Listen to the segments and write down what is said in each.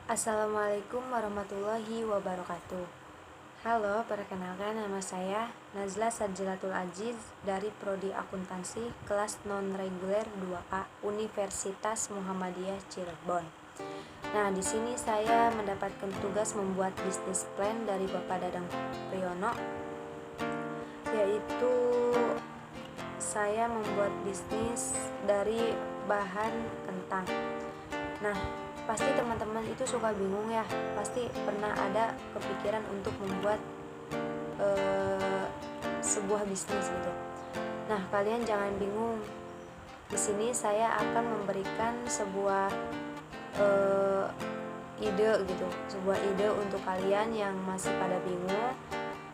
Assalamualaikum warahmatullahi wabarakatuh. Halo, perkenalkan nama saya Nazla Sarjilatul Aziz dari Prodi Akuntansi kelas non-reguler 2A Universitas Muhammadiyah Cirebon. Nah, di sini saya mendapatkan tugas membuat bisnis plan dari Bapak Dadang Priyono, yaitu saya membuat bisnis dari bahan kentang. Nah, pasti teman-teman itu suka bingung ya, pasti pernah ada kepikiran untuk membuat sebuah bisnis gitu. Nah, kalian jangan bingung. Di sini saya akan memberikan sebuah ide gitu, sebuah ide untuk kalian yang masih pada bingung.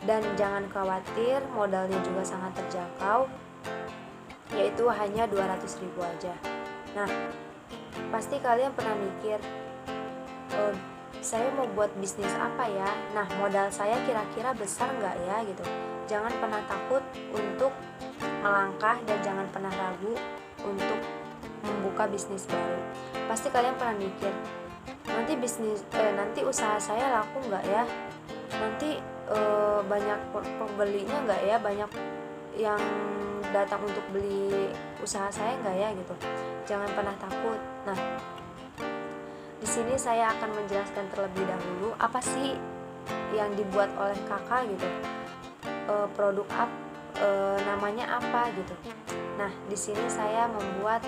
Dan jangan khawatir, modalnya juga sangat terjangkau, yaitu hanya 200.000 aja. Nah, pasti kalian pernah mikir, saya mau buat bisnis apa ya? Nah, modal saya kira-kira besar nggak ya gitu. Jangan pernah takut untuk melangkah dan jangan pernah ragu untuk membuka bisnis baru. Pasti kalian pernah mikir, nanti usaha saya laku nggak ya? Nanti banyak pembelinya nggak ya? Banyak yang datang untuk beli usaha saya nggak ya gitu. Jangan pernah takut. Nah, di sini saya akan menjelaskan terlebih dahulu apa sih yang dibuat oleh kakak gitu, produk namanya apa gitu. Nah, di sini saya membuat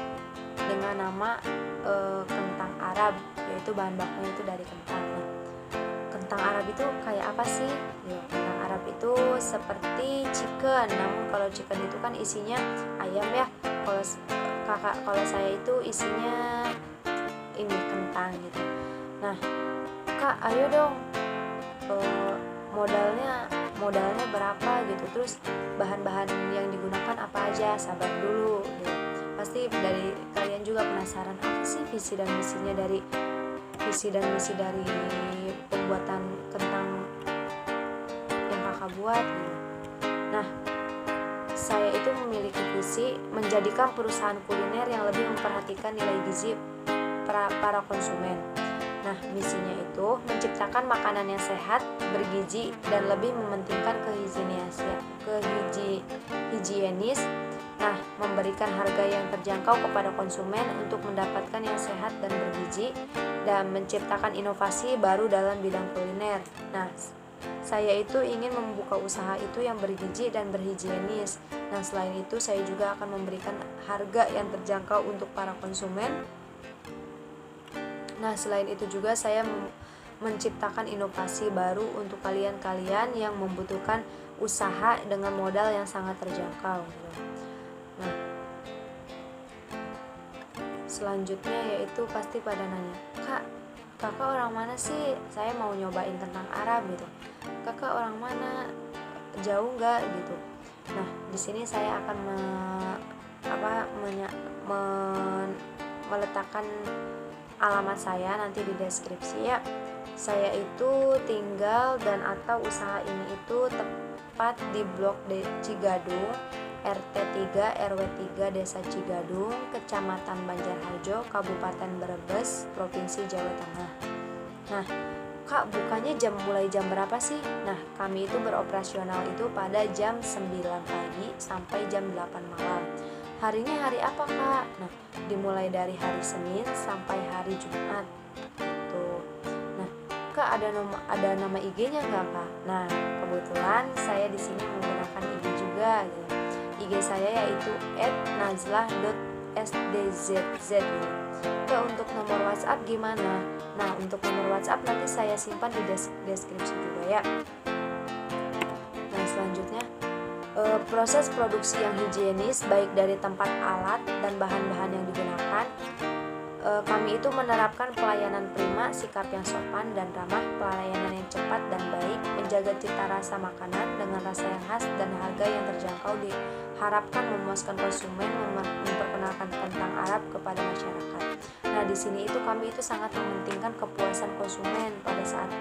dengan nama kentang Arab, yaitu bahan bakunya itu dari kentang. Nah, kentang Arab itu kayak apa sih? Ya, kentang Arab itu seperti chicken, namun kalau chicken itu kan isinya ayam ya. Kalau saya itu isinya ini kentang gitu. Nah, Kak, ayo dong, modalnya berapa gitu, terus bahan-bahan yang digunakan apa aja, sabar dulu gitu. Pasti dari kalian juga penasaran apa sih visi dan misi dari pembuatan kentang yang kakak buat gitu. Nah, saya itu memiliki visi menjadikan perusahaan kuliner yang lebih memperhatikan nilai gizi para konsumen. Nah, misinya itu menciptakan makanan yang sehat, bergizi, dan lebih mementingkan higienis. Nah, memberikan harga yang terjangkau kepada konsumen untuk mendapatkan yang sehat dan bergizi, dan menciptakan inovasi baru dalam bidang kuliner. Nah, saya itu ingin membuka usaha itu yang bergizi dan berhigienis. Nah, selain itu saya juga akan memberikan harga yang terjangkau untuk para konsumen. Nah, selain itu juga saya menciptakan inovasi baru untuk kalian yang membutuhkan usaha dengan modal yang sangat terjangkau. Nah, selanjutnya yaitu pasti pada nanya, kakak orang mana sih? Saya mau nyobain kentang Arab gitu. Kakak orang mana? Jauh nggak gitu? Nah, di sini saya akan meletakkan alamat saya nanti di deskripsi ya. Saya itu tinggal dan atau usaha ini itu tepat di Blok D Cigadung, RT 3 RW 3 Desa Cigadung, Kecamatan Banjarharjo, Kabupaten Brebes, Provinsi Jawa Tengah. Nah, Kak, bukanya mulai jam berapa sih? Nah, kami itu beroperasional itu pada jam 9 pagi sampai jam 8 malam. Harinya hari apa, Kak? Nah, dimulai dari hari Senin sampai hari Jumat. Tuh. Nah, Kak, ada nama IG-nya nggak, Kak? Nah, kebetulan saya di sini menggunakan IG juga gitu. IG saya yaitu @nazlah.sdzz gitu. Kak, untuk nomor WhatsApp gimana? Nah, untuk nomor WhatsApp nanti saya simpan di deskripsi juga ya. Nah, selanjutnya proses produksi yang higienis baik dari tempat alat dan bahan-bahan yang digunakan. Kami itu menerapkan pelayanan prima, sikap yang sopan dan ramah, pelayanan yang cepat dan baik, menjaga cita rasa makanan dengan rasa yang khas dan harga yang terjangkau, diharapkan memuaskan konsumen, memperkenalkan kentang Arab kepada masyarakat. Nah, di sini itu kami itu sangat mementingkan kepuasan konsumen pada saat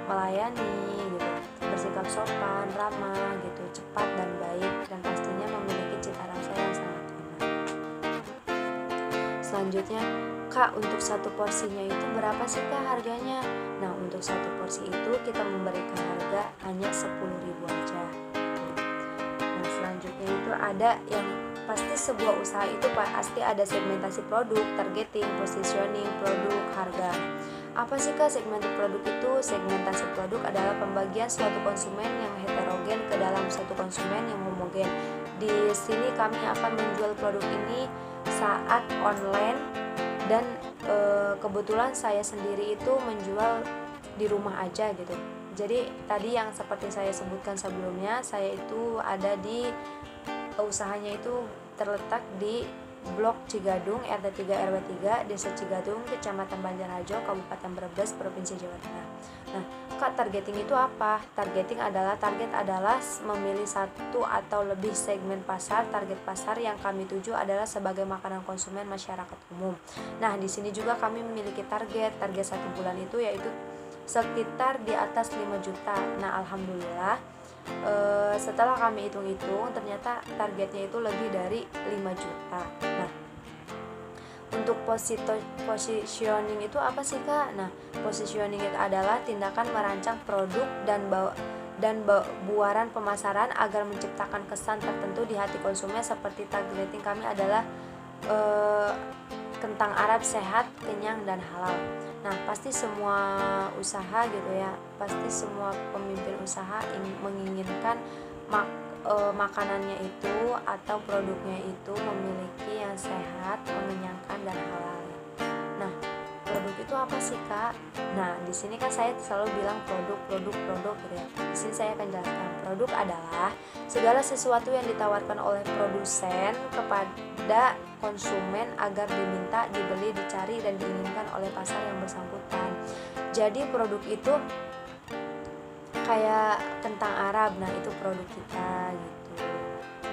melayani gitu, bersikap sopan, ramah gitu, cepat dan baik, dan pastinya memiliki cita rasa yang sangat enak. Selanjutnya, Kak, untuk satu porsinya itu berapa sih Kak harganya? Nah, untuk satu porsi itu kita memberikan harga hanya 10.000 aja. Nah, selanjutnya itu ada yang pasti sebuah usaha itu pasti ada segmentasi produk, targeting, positioning, produk, harga. Apa sih Kak segmentasi produk itu? Segmentasi produk adalah pembagian suatu konsumen yang heterogen ke dalam satu konsumen yang homogen. Di sini kami akan menjual produk ini saat online dan kebetulan saya sendiri itu menjual di rumah aja gitu. Jadi tadi yang seperti saya sebutkan sebelumnya, saya itu ada di usahanya itu terletak di Blok Cigadung, RT 3 RW 3, Desa Cigadung, Kecamatan Banjarharjo, Kabupaten Brebes, Provinsi Jawa Tengah. Nah, Kak, targeting itu apa? Target adalah memilih satu atau lebih segmen pasar. Target pasar yang kami tuju adalah sebagai makanan konsumen masyarakat umum. Nah, di sini juga kami memiliki target satu bulan itu yaitu sekitar di atas 5 juta. Nah, alhamdulillah setelah kami hitung-hitung ternyata targetnya itu lebih dari 5 juta. Nah, untuk positioning itu apa sih Kak? Nah, positioning itu adalah tindakan merancang produk dan buaran pemasaran agar menciptakan kesan tertentu di hati konsumen. Seperti targeting kami adalah kentang Arab sehat, kenyang, dan halal. Nah, pasti semua usaha gitu ya, pasti semua pemimpin usaha menginginkan makanannya itu atau produknya itu memiliki yang sehat, mengenyangkan, dan halal. Nah, produk itu apa sih Kak? Nah, di sini kan saya selalu bilang produk gitu ya. Di sini saya akan jelaskan, produk adalah segala sesuatu yang ditawarkan oleh produsen kepada konsumen agar diminta, dibeli, dicari, dan diinginkan oleh pasar yang bersangkutan. Jadi produk itu kayak kentang Arab, nah itu produk kita gitu.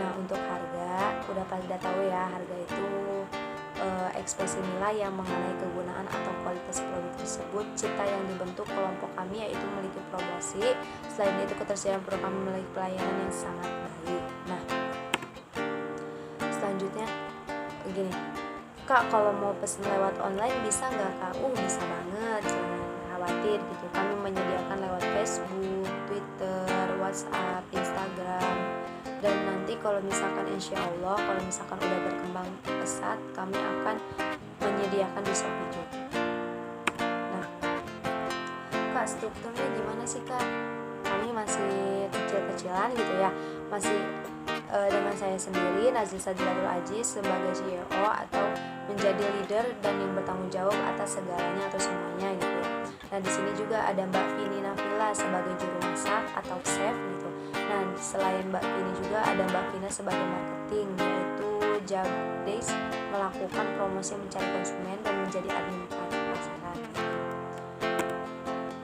Nah, untuk harga udah pada tahu ya, harga itu ekspresi nilai yang mengenai kegunaan atau kualitas produk tersebut. Cita yang dibentuk kelompok kami yaitu memiliki promosi. Selain itu ketersediaan produk kami memiliki pelayanan yang sangat baik. Nah, selanjutnya gini, Kak, kalau mau pesen lewat online bisa nggak Kak? Bisa banget, jangan khawatir gitu. Kami menyediakan lewat Facebook, Twitter, WhatsApp, Instagram. Dan nanti kalau misalkan insya Allah, kalau misalkan udah berkembang pesat, kami akan menyediakan di Shopee juga. Nah, Kak, strukturnya gimana sih Kak? Kami masih kecil-kecilan gitu ya, masih dengan saya sendiri Nazil Sadilatul Aziz sebagai CEO atau menjadi leader dan yang bertanggung jawab atas segalanya atau semuanya gitu ya. Nah, di sini juga ada Mbak Vini Nafila sebagai juru masak atau chef gitu. Nah, selain Mbak Vini juga ada Mbak Vina sebagai marketing, yaitu job desk melakukan promosi mencari konsumen dan menjadi admin pasaran.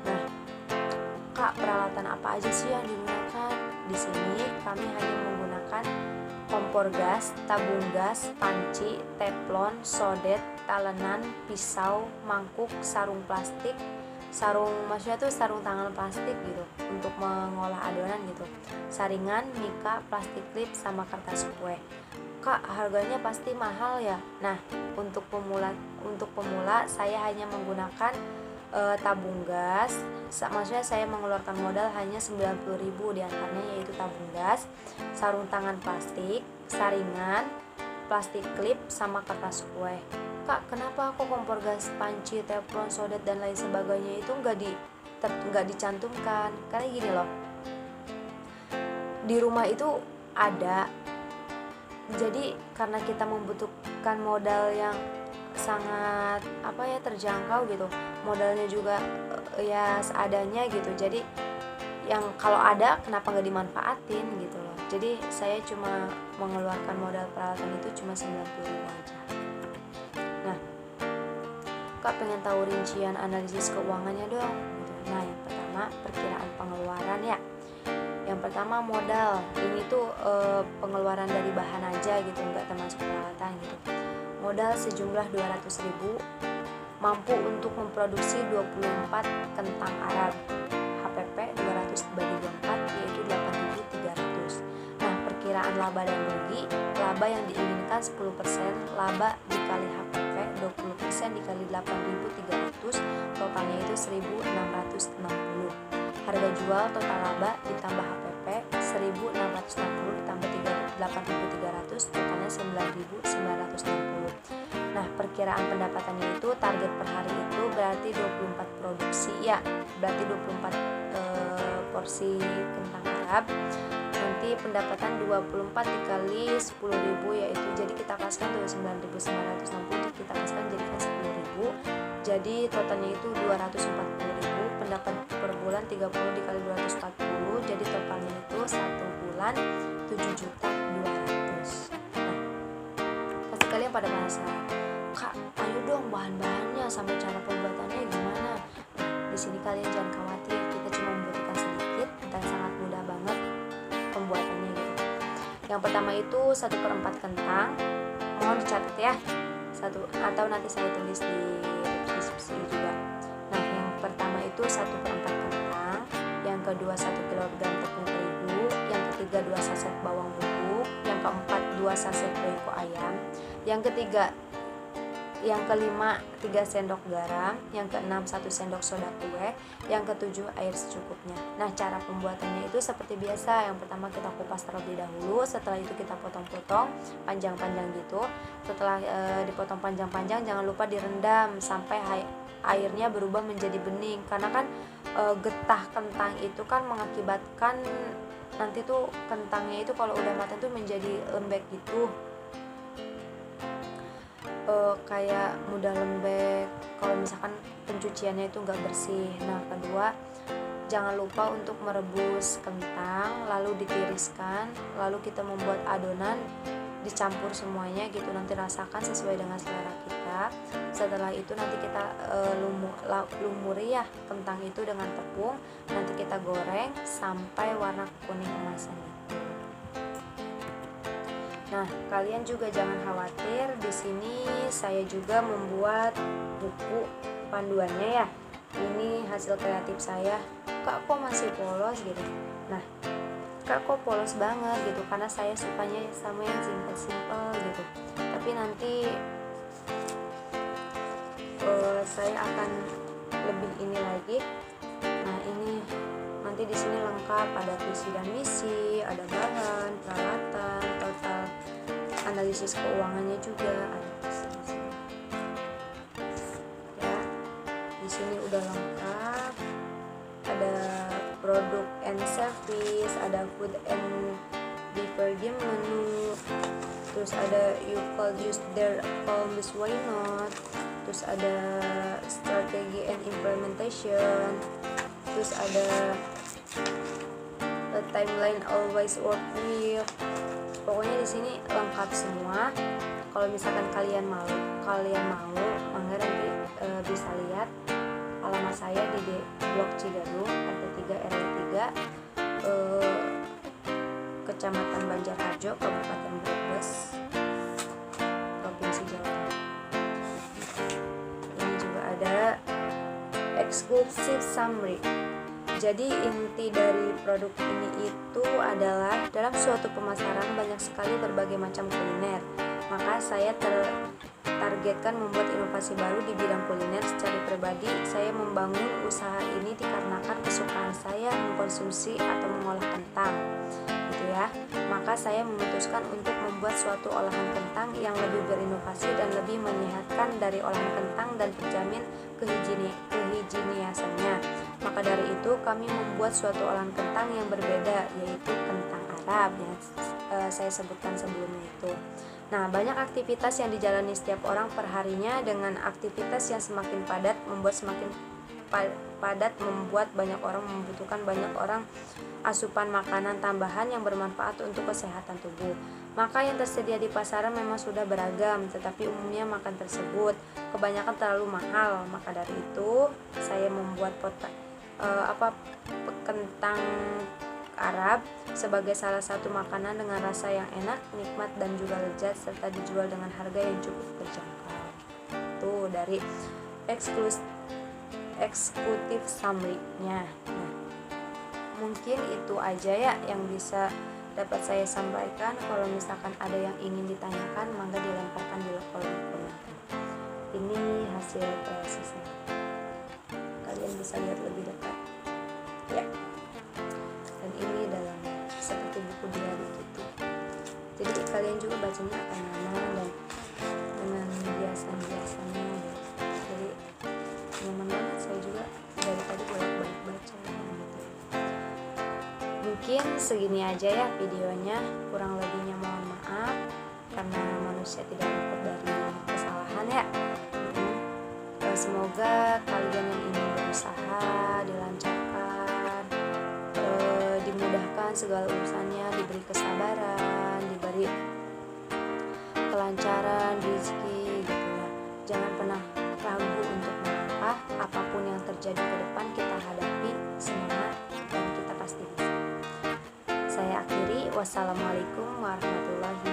Nah, Kak, peralatan apa aja sih yang digunakan? Di sini kami hanya menggunakan kompor gas, tabung gas, panci, teflon, sodet, talenan, pisau, mangkuk, sarung plastik, maksudnya tuh sarung tangan plastik gitu untuk mengolah adonan gitu, saringan, mika, plastik klip, sama kertas kue. Kak, harganya pasti mahal ya? Nah, untuk pemula saya hanya menggunakan tabung gas. Maksudnya saya mengeluarkan modal hanya 90.000 diantaranya yaitu tabung gas, sarung tangan plastik, saringan, plastik klip, sama kertas kue. Kak, kenapa aku kompor gas, panci, teflon, sodet, dan lain sebagainya itu nggak dicantumkan? Karena gini loh, di rumah itu ada, jadi karena kita membutuhkan modal yang sangat terjangkau gitu, modalnya juga ya seadanya gitu, jadi yang kalau ada kenapa nggak dimanfaatin gitu loh. Jadi saya cuma mengeluarkan modal peralatan itu cuma 90.000 aja. Nah, Kak, pengen tahu rincian analisis keuangannya dong gitu. Nah, yang pertama perkiraan pengeluaran ya. Yang pertama modal, ini tuh pengeluaran dari bahan aja gitu, nggak termasuk peralatan gitu. Modal sejumlah 200.000, mampu untuk memproduksi 24 kentang Arab. HPP 200 bagi 24 yaitu 8.300. Nah, perkiraan laba dan rugi, laba yang diinginkan 10%, laba dikali HPP 20%, dikali 8.300, totalnya itu 1.660. Harga jual total laba ditambah HPP 1.660 ditambah 8.300, totalnya 9.960. Nah, perkiraan pendapatannya itu target per hari itu berarti 24 produksi ya, berarti 24 porsi kentang Arab. Nanti pendapatan 24 dikali 10.000 yaitu, jadi kita kaskan tuh 9.960 kita kaskan jadikan 10.000, jadi totalnya itu 240.000. Pendapat per bulan 30 dikali 240, jadi totalnya itu 1 bulan 7.200.000. Nah, pasti kalian pada penasaran, Kak, ayo dong bahan-bahannya sampai cara pembuatannya gimana? Nah, di sini kalian jangan khawatir, kita cuma membutuhkan sedikit dan sangat mudah banget pembuatannya gitu. Yang pertama itu 1/4 kentang, mohon dicatat ya, atau nanti saya tulis di deskripsi juga. Nah, yang pertama itu 1/4 kentang, yang kedua 1 kg tepung terigu, yang ketiga 2 saset bawang bubuk, yang keempat 2 saset royco ayam, yang kelima 3 sendok garam, yang keenam 1 sendok soda kue, yang ketujuh air secukupnya. Nah, cara pembuatannya itu seperti biasa. Yang pertama kita kupas terlebih dahulu, setelah itu kita potong-potong panjang-panjang gitu. Setelah dipotong panjang-panjang, jangan lupa direndam sampai airnya berubah menjadi bening, karena kan getah kentang itu kan mengakibatkan nanti tuh kentangnya itu kalau udah matang tuh menjadi lembek gitu, kayak mudah lembek kalau misalkan pencuciannya itu nggak bersih. Nah, kedua, jangan lupa untuk merebus kentang lalu ditiriskan, lalu kita membuat adonan, dicampur semuanya gitu, nanti rasakan sesuai dengan selera kita. Setelah itu nanti kita lumuri ya kentang itu dengan tepung, nanti kita goreng sampai warna kuning emasan itu. Nah, kalian juga jangan khawatir, di sini saya juga membuat buku panduannya ya. Ini hasil kreatif saya. Kak, kok masih polos gitu? Nah, Kak, kok polos banget gitu, karena saya sukanya sama yang simple-simple gitu. Tapi nanti saya akan lebih ini lagi. Nah, ini nanti di sini lengkap, ada visi dan misi, ada bahan, peralatan, total analisis keuangannya juga ada di sini. Ya, di sini udah lengkap. Ada produk and service, ada food and beverage menu, terus ada you could use their columns, why not, terus ada strategi and implementation, terus ada a timeline always work with. Pokoknya di sini lengkap semua. Kalau misalkan kalian mau, mangga nanti bisa lihat alamat saya di Blok Cigadung, RT 3 RW 3, Kecamatan Banjarharjo, Kabupaten Brebes, Provinsi Jawa Tengah. Ini juga ada exclusive summary. Jadi inti dari produk ini itu adalah dalam suatu pemasaran banyak sekali berbagai macam kuliner. Maka saya targetkan membuat inovasi baru di bidang kuliner. Secara pribadi, saya membangun usaha ini dikarenakan kesukaan saya mengkonsumsi atau mengolah kentang, gitu ya. Maka saya memutuskan untuk membuat suatu olahan kentang yang lebih berinovasi dan lebih menyehatkan dari olahan kentang dan terjamin kehigieniasannya. Maka dari itu kami membuat suatu olahan kentang yang berbeda, yaitu kentang Arab yang saya sebutkan sebelumnya itu. Nah, banyak aktivitas yang dijalani setiap orang perharinya. Dengan aktivitas yang semakin padat membuat banyak orang membutuhkan banyak orang asupan makanan tambahan yang bermanfaat untuk kesehatan tubuh. Maka yang tersedia di pasaran memang sudah beragam, tetapi umumnya makan tersebut kebanyakan terlalu mahal. Maka dari itu saya membuat kentang Arab sebagai salah satu makanan dengan rasa yang enak, nikmat dan juga lezat, serta dijual dengan harga yang cukup terjangkau. Tuh dari eksekutif summary-nya. Nah, mungkin itu aja ya yang bisa dapat saya sampaikan. Kalau misalkan ada yang ingin ditanyakan, mangga dilemparkan di kolom komentar. Ini hasil kreasi saya. Kalian bisa lihat lebih dekat ya. Dan ini dalam seperti buku diary gitu, jadi kalian juga bacanya akan nyaman dan dengan hiasan-hiasannya gitu. Jadi nyaman banget, saya juga dari tadi bolak-balik baca gitu. Mungkin segini aja ya videonya, kurang lebihnya mohon maaf karena manusia tidak luput dari kesalahan ya. Semoga kalian yang ingin berusaha dilancarkan, dimudahkan segala urusannya, diberi kesabaran, diberi kelancaran rezeki gitu ya. Jangan pernah ragu untuk melangkah, apapun yang terjadi ke depan kita hadapi, semangat, dan kita pasti bisa. Saya akhiri, wassalamualaikum warahmatullahi